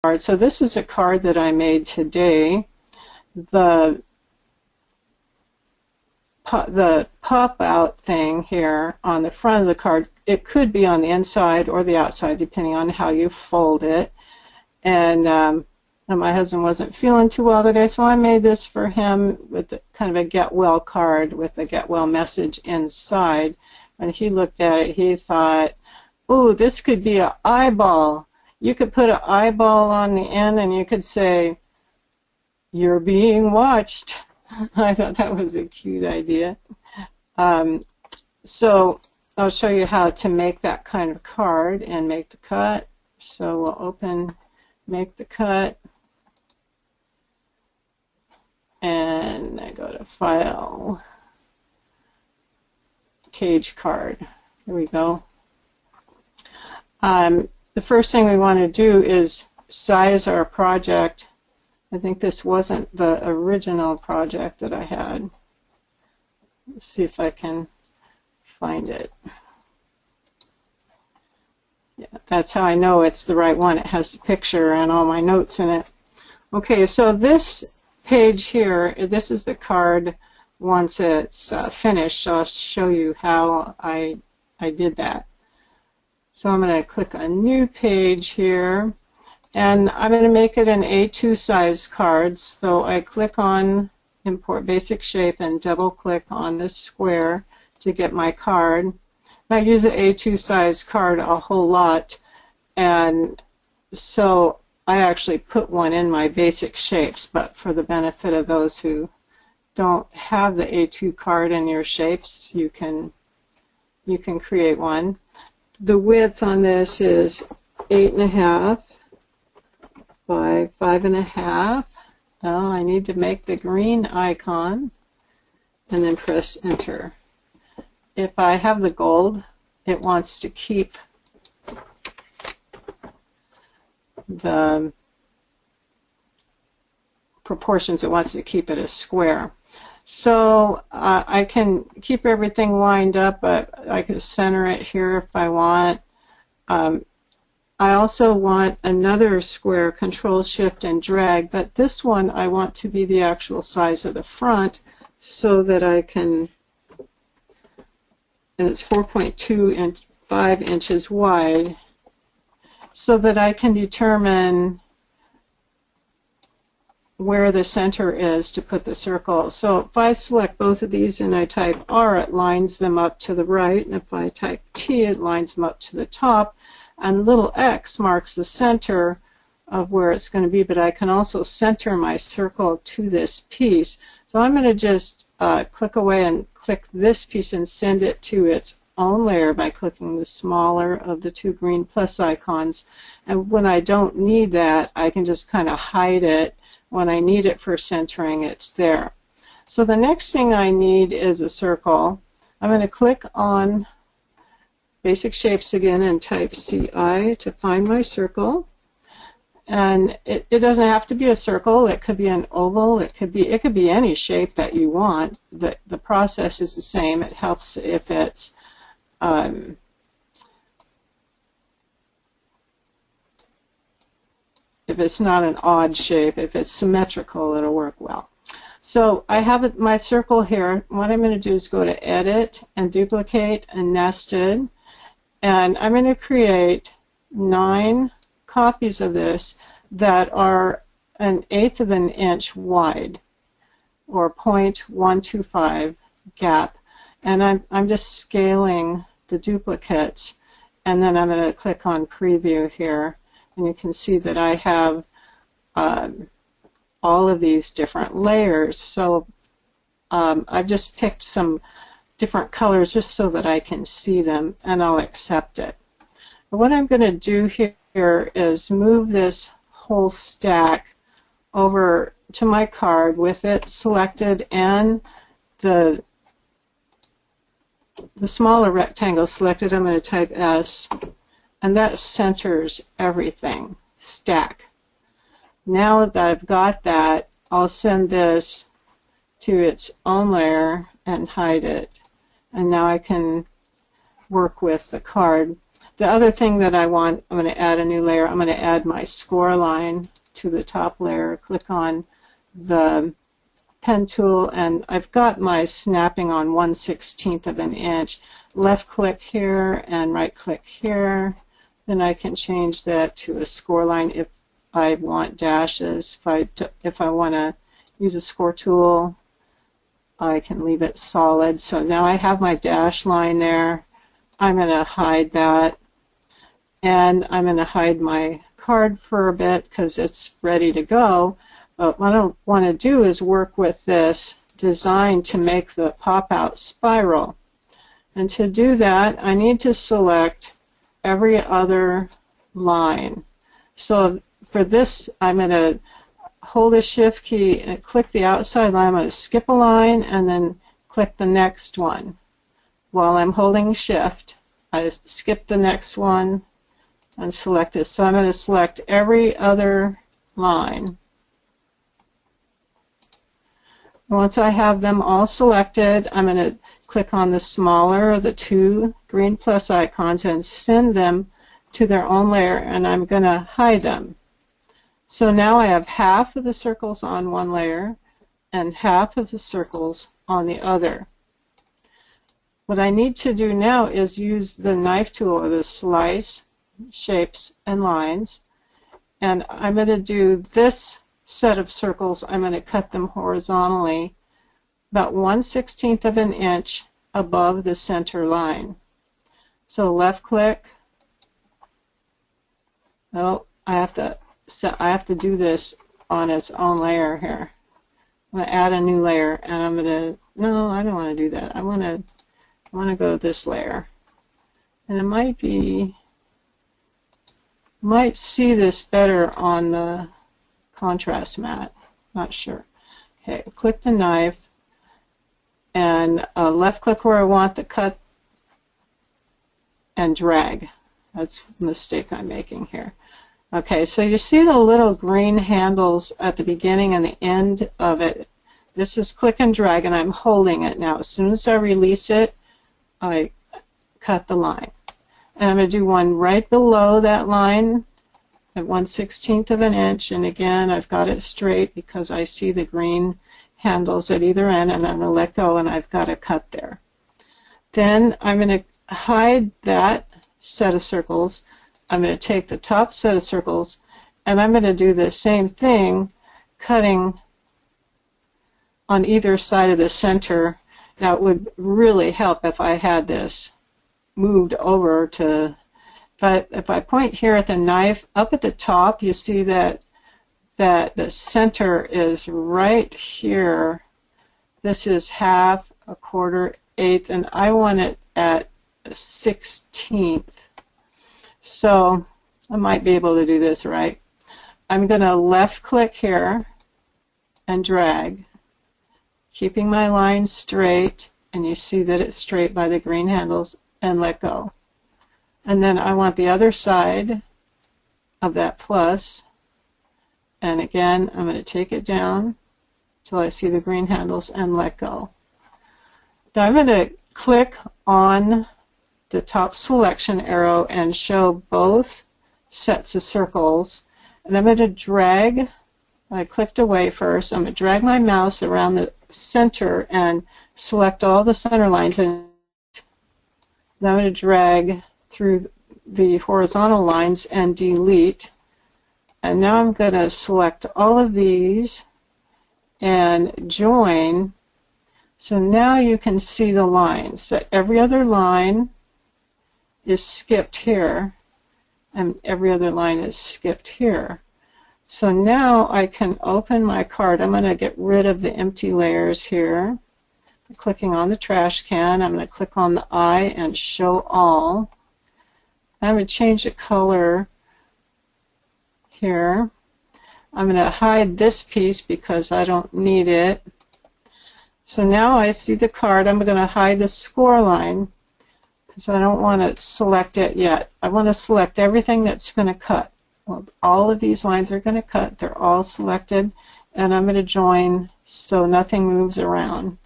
card. So this is a card that I made today. The pop-out thing here on the front of the card, it could be on the inside or the outside depending on how you fold it. And my husband wasn't feeling too well today, so I made this for him with kind of a get well card with a get well message inside. When he looked at it, he thought, ooh, this could be an eyeball. You could put an eyeball on the end and you could say, "You're being watched." I thought that was a cute idea. So I'll show you how to make that kind of card and make the cut. So we'll open, make the cut, and I go to File, Page Card. Here we go. The first thing we want to do is size our project. I think this wasn't the original project that I had. Let's see if I can find it. Yeah, that's how I know it's the right one. It has the picture and all my notes in it. Okay, so this page here, this is the card once it's finished. So I'll show you how I did that. So I'm going to click on New Page here, and I'm going to make it an A2 size card. So I click on Import Basic Shape and double click on this square to get my card. I use an A2 size card a whole lot, and so I actually put one in my basic shapes, but for the benefit of those who don't have the A2 card in your shapes, you can create one. The width on this is 8.5 by 5.5. Oh, I need to make the green icon and then press enter. If I have the gold, it wants to keep the proportions. It wants to keep it a square. So I can keep everything lined up, but I can center it here if I want. I also want another square, Control Shift and drag, but this one I want to be the actual size of the front so that I can, and it's 4.25 inches wide, so that I can determine where the center is to put the circle. So if I select both of these and I type R, it lines them up to the right, and if I type T, it lines them up to the top, and little X marks the center of where it's going to be, but I can also center my circle to this piece. So I'm going to just click away and click this piece and send it to its own layer by clicking the smaller of the two green plus icons. And when I don't need that, I can just kind of hide it. When I need it for centering, it's there. So the next thing I need is a circle. I'm going to click on Basic Shapes again and type CI to find my circle. And it doesn't have to be a circle. It could be an oval. It could be any shape that you want. The process is the same. It helps if it's not an odd shape. If it's symmetrical, it'll work well. So I have my circle here. What I'm going to do is go to Edit and Duplicate and Nested, and I'm going to create 9 copies of this that are 1/8 of an inch wide, or 0.125 gap, and I'm just scaling the duplicates, and then I'm going to click on Preview here. And you can see that I have all of these different layers. So I've just picked some different colors just so that I can see them, and I'll accept it. But what I'm going to do here is move this whole stack over to my card with it selected and the smaller rectangle selected. I'm going to type S. And that centers everything. Stack. Now that I've got that, I'll send this to its own layer and hide it. And now I can work with the card. The other thing that I want, I'm going to add a new layer. I'm going to add my score line to the top layer. Click on the pen tool, and I've got my snapping on 1/16 of an inch. Left click here and right click here. Then I can change that to a score line if I want dashes. If I want to use a score tool, I can leave it solid. So now I have my dash line there. I'm going to hide that, and I'm going to hide my card for a bit because it's ready to go. But what I want to do is work with this design to make the pop-out spiral. And to do that, I need to select every other line. So for this, I'm going to hold the shift key and click the outside line. I'm going to skip a line and then click the next one. While I'm holding shift, I skip the next one and select it. So I'm going to select every other line. Once I have them all selected, I'm going to click on the smaller of the two green plus icons and send them to their own layer, and I'm going to hide them. So now I have half of the circles on one layer and half of the circles on the other. What I need to do now is use the knife tool or the slice shapes and lines, and I'm going to do this set of circles. I'm going to cut them horizontally about 1/16 of an inch above the center line. So left click. Oh, I have to do this on its own layer here. I'm going to add a new layer, and I'm going to, no, I don't want to do that. I want to go to this layer, and it might see this better on the contrast mat. Not sure. Okay, click the knife and left click where I want the cut and drag. That's the mistake I'm making here. Okay, so you see the little green handles at the beginning and the end of it. This is click and drag, and I'm holding it now. As soon as I release it, I cut the line. And I'm going to do one right below that line at 1/16 of an inch, and again I've got it straight because I see the green handles at either end, and I'm going to let go, and I've got a cut there. Then I'm going to hide that set of circles. I'm going to take the top set of circles, and I'm going to do the same thing, cutting on either side of the center. Now it would really help if I had this moved over to, but if I point here at the knife, up at the top, you see that the center is right here. This is half, a quarter, eighth, and I want it at 1/16. So I might be able to do this right. I'm going to left click here and drag, keeping my line straight, and you see that it's straight by the green handles, and let go. And then I want the other side of that plus, and again I'm going to take it down till I see the green handles and let go. Now I'm going to click on the top selection arrow and show both sets of circles, and I'm going to drag. I clicked away first. I'm going to drag my mouse around the center and select all the center lines, and then I'm going to drag through the horizontal lines and delete. And now I'm going to select all of these and join. So now you can see the lines. So every other line is skipped here, and every other line is skipped here. So now I can open my card. I'm going to get rid of the empty layers here. Clicking on the trash can, I'm going to click on the eye and show all. I'm going to change the color here. I'm going to hide this piece because I don't need it. So now I see the card. I'm going to hide the score line because I don't want to select it yet. I want to select everything that's going to cut. Well, all of these lines are going to cut. They're all selected, and I'm going to join so nothing moves around.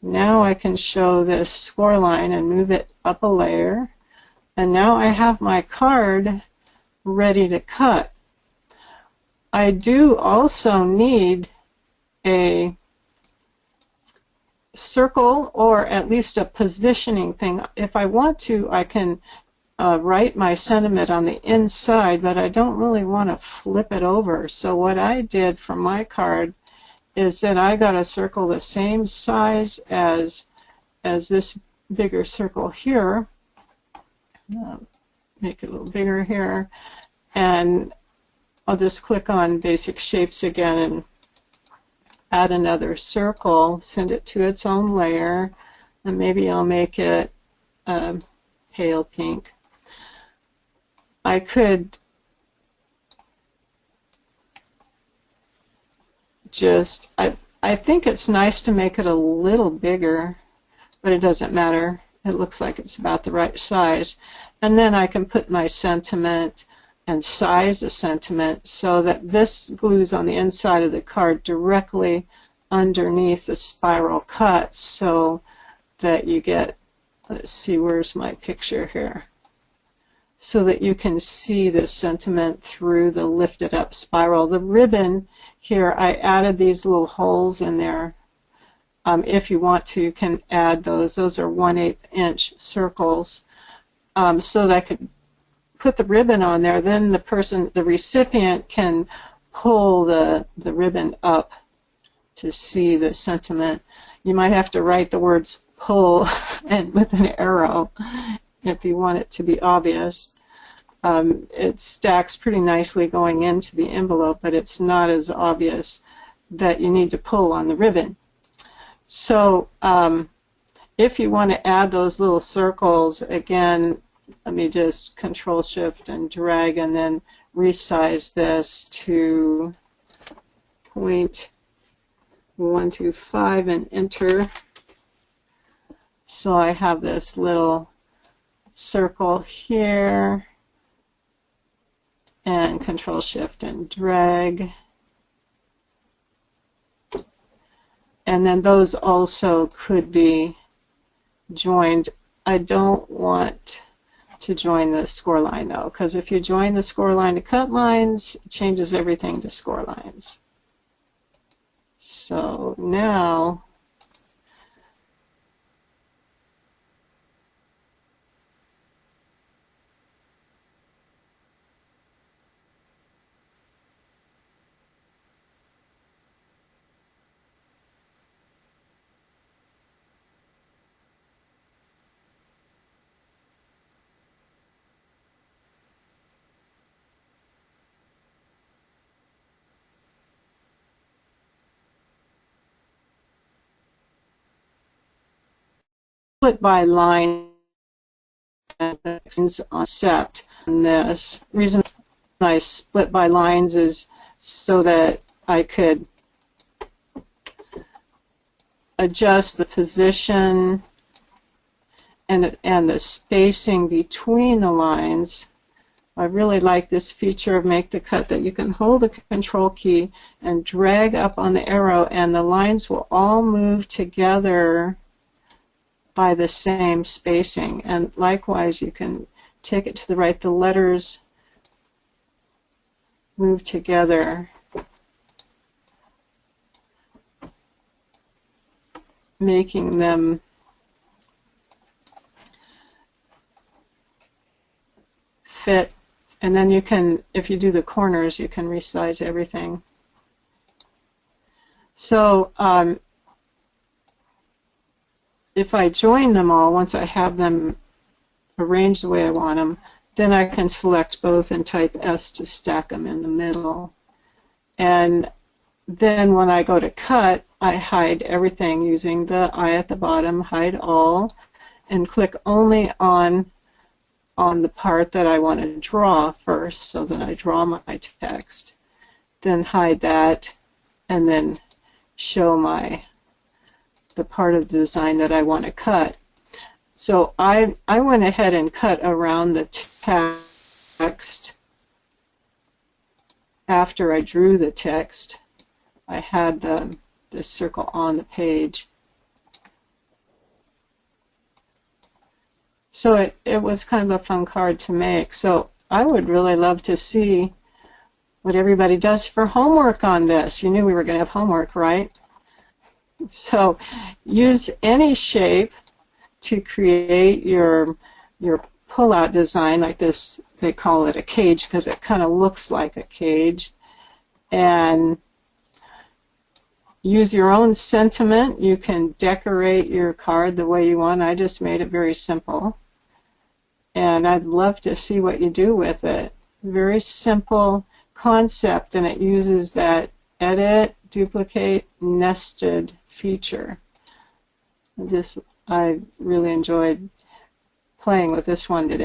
Now I can show this score line and move it up a layer. And now I have my card ready to cut. I do also need a circle, or at least a positioning thing. If I want to, I can write my sentiment on the inside, but I don't really want to flip it over. So what I did for my card is that I got a circle the same size as this bigger circle here. Make it a little bigger here, and I'll just click on basic shapes again and add another circle, send it to its own layer, and maybe I'll make it pale pink. I could just, I think it's nice to make it a little bigger, but it doesn't matter. It looks like it's about the right size. And then I can put my sentiment and size the sentiment so that this glues on the inside of the card directly underneath the spiral cuts, so that you get, let's see, where's my picture here, so that you can see the sentiment through the lifted up spiral. The ribbon here, I added these little holes in there. If you want to, you can add those. Those are 1/8 inch circles, so that I could put the ribbon on there. Then the person, the recipient, can pull the ribbon up to see the sentiment. You might have to write the words pull and with an arrow if you want it to be obvious. It stacks pretty nicely going into the envelope, but it's not as obvious that you need to pull on the ribbon. So if you want to add those little circles, again, let me just Control Shift and drag and then resize this to 0.125 and enter. So I have this little circle here, and Control Shift and drag. And then those also could be joined. I don't want to join the score line though, because if you join the score line to cut lines, it changes everything to score lines. So now split by line on set. And the reason I split by lines is so that I could adjust the position and the spacing between the lines. I really like this feature of Make the Cut, that you can hold the Control key and drag up on the arrow, and the lines will all move together by the same spacing. And likewise, you can take it to the right. The letters move together, making them fit. And then you can, if you do the corners, you can resize everything. So if I join them all, once I have them arranged the way I want them, then I can select both and type S to stack them in the middle. And then when I go to cut, I hide everything using the eye at the bottom, hide all, and click only on the part that I want to draw first, so that I draw my text. Then hide that, and then show the part of the design that I want to cut. So I went ahead and cut around the text after I drew the text. I had the circle on the page. So it was kind of a fun card to make. So I would really love to see what everybody does for homework on this. You knew we were going to have homework, right? So use any shape to create your pull-out design like this. They call it a cage because it kind of looks like a cage. And use your own sentiment. You can decorate your card the way you want. I just made it very simple. And I'd love to see what you do with it. Very simple concept, and it uses that edit, duplicate, nested feature. I really enjoyed playing with this one today.